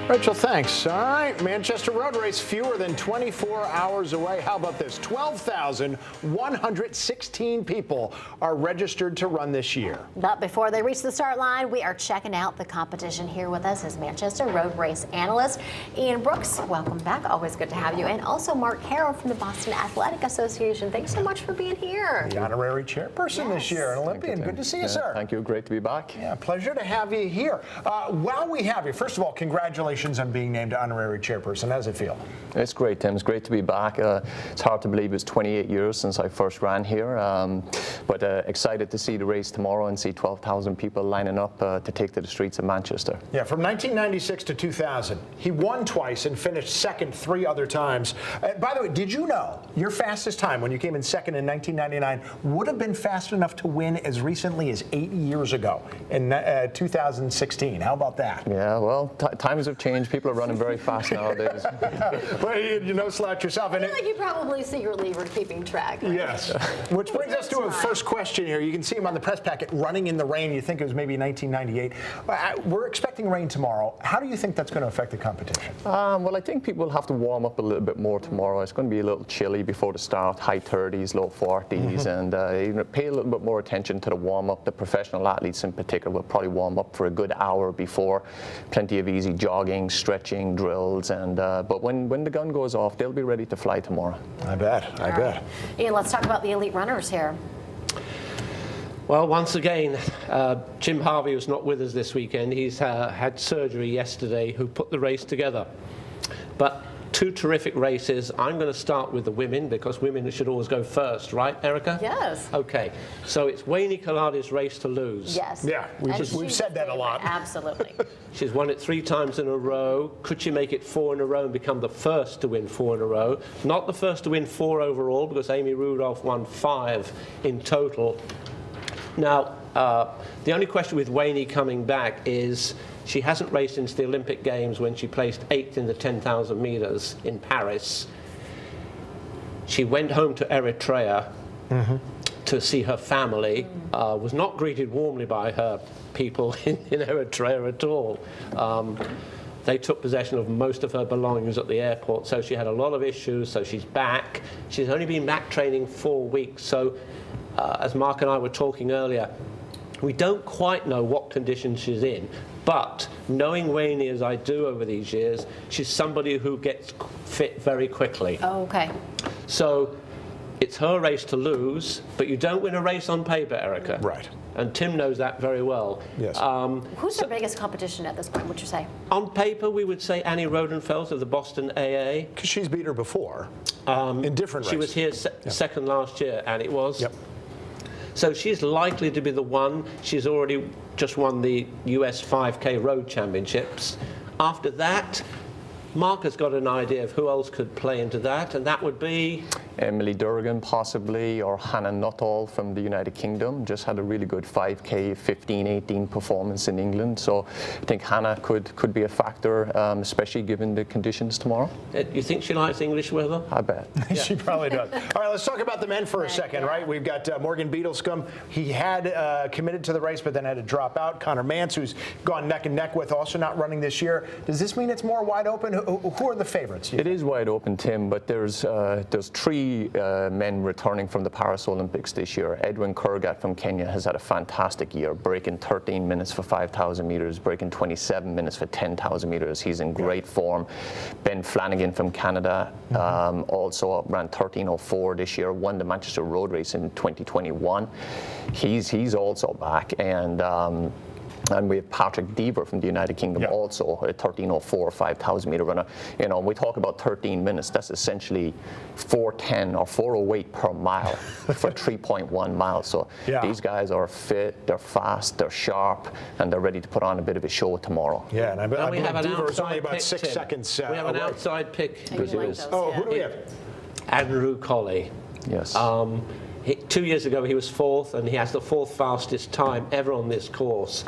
Rachel, thanks. All right, Manchester Road Race, fewer than 24 hours away. How about this? 12,116 people are registered to run this year. But before they reach the start line, we are checking out the competition. Here with us is Manchester Road Race Analyst Ian Brooks. Welcome back. Always good to have you. And also Mark Carroll from the Boston Athletic Association. Thanks so much for being here. The honorary chairperson this year, an Olympian. Good to see you, sir. Thank you. Great to be back. Yeah, pleasure to have you here. While we have you, first of all, congratulations on being named honorary chairperson. How does it feel? It's great, Tim. It's great to be back. It's hard to believe it's 28 years since I first ran here, but excited to see the race tomorrow and see 12,000 people lining up to take to the streets of Manchester. Yeah, from 1996 to 2000, he won twice and finished second 3 other times. By the way, did you know your fastest time when you came in second in 1999 would have been fast enough to win as recently as 8 years ago in 2016? How about that? Yeah, well, times have changed. People are running very fast nowadays. Well, you know, slouch yourself. I feel like you probably secretly were keeping track. Right? Yes. Which brings us to a first question here. You can see him on the press packet running in the rain. You think it was maybe 1998. We're expecting rain tomorrow. How do you think that's going to affect the competition? Well, I think people will have to warm up a little bit more tomorrow. It's going to be a little chilly before the start, high 30s, low 40s, and pay a little bit more attention to the warm-up. The professional athletes in particular will probably warm up for a good hour before. Plenty of easy jogging, stretching, drills, and but when the gun goes off, they'll be ready to fly tomorrow. I bet. I bet. Ian, let's talk about the elite runners here. Well, once again, Jim Harvey was not with us this weekend. He's had surgery yesterday, who put the race together. But 2 terrific races. I'm going to start with the women because women should always go first, right, Erica? Yes. Okay. So it's Wayne Kaladi's race to lose. Yes. Yeah, we've said that a lot. Absolutely. She's won it 3 times in a row. Could she make it 4 in a row and become the first to win 4 in a row? Not the first to win 4 overall because Amy Rudolph won 5 in total. Now, the only question with Wayne coming back is she hasn't raced since the Olympic Games when she placed 8th in the 10,000 meters in Paris. She went home to Eritrea to see her family, was not greeted warmly by her people in Eritrea at all. They took possession of most of her belongings at the airport, so she had a lot of issues, so she's back. She's only been back training 4 weeks, so as Mark and I were talking earlier, we don't quite know what condition she's in, but knowing Wayne as I do over these years, she's somebody who gets fit very quickly. Oh, okay. So it's her race to lose, but you don't win a race on paper, Erica. Right. And Tim knows that very well. Yes. Who's their biggest competition at this point, would you say? On paper, we would say Annie Rodenfeld of the Boston AA. Because she's beat her before in different races. She was here second last year, and it was. Yep. So she's likely to be the one. She's already just won the US 5K Road Championships. After that, Mark has got an idea of who else could play into that, and that would be Emily Durgan possibly, or Hannah Nuttall from the United Kingdom. Just had a really good 5K 15-18 performance in England, so I think Hannah could be a factor, especially given the conditions tomorrow. You think she likes English weather? I bet. She probably does. All right, let's talk about the men for a second, right? We've got Morgan Beadlescombe. He had committed to the race, but then had to drop out. Connor Mance, who's gone neck and neck with, also not running this year. Does this mean it's more wide open? Who are the favorites? It is wide open, Tim, but there's 3 men returning from the Paris Olympics this year. Edwin Kurgat from Kenya has had a fantastic year, breaking 13 minutes for 5,000 meters, breaking 27 minutes for 10,000 meters. He's in great form. Ben Flanagan from Canada also ran 13:04 this year, won the Manchester Road Race in 2021. He's also back, and we have Patrick Deaver from the United Kingdom, also a 13:04 5,000 meter runner. You know, when we talk about 13 minutes, that's essentially 4:10 or 4:08 per mile for 3.1 miles. So these guys are fit, they're fast, they're sharp, and they're ready to put on a bit of a show tomorrow. Yeah, and I believe we have an Deaver is only outside about pick, 6 Tim. seconds We have an away. outside pick. Like those, Oh, who do we have? Andrew Colley. Yes. 2 years ago he was 4th, and he has the 4th fastest time ever on this course.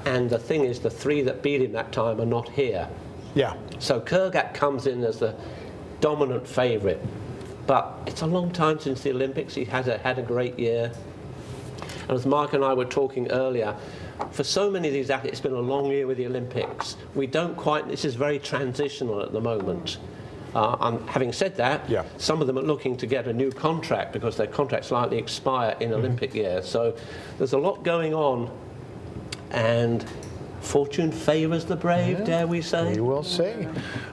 And the thing is, the 3 that beat him that time are not here. Yeah. So Kurgat comes in as the dominant favourite. But it's a long time since the Olympics. He had a great year. And as Mark and I were talking earlier, for so many of these athletes, it's been a long year with the Olympics. We don't quite, this is very transitional at the moment. Having said that, some of them are looking to get a new contract because their contracts likely expire in Olympic year. So there's a lot going on, and fortune favors the brave, dare we say? We will see.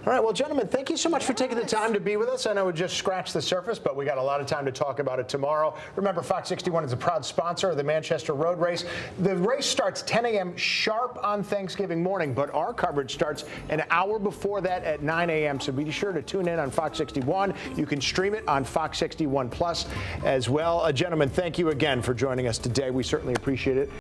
All right, well, gentlemen, thank you so much for taking the time to be with us. I know we just scratched the surface, but we got a lot of time to talk about it tomorrow. Remember, Fox 61 is a proud sponsor of the Manchester Road Race. The race starts 10 a.m. sharp on Thanksgiving morning, but our coverage starts an hour before that at 9 a.m., so be sure to tune in on Fox 61. You can stream it on Fox 61 Plus as well. Gentlemen, thank you again for joining us today. We certainly appreciate it.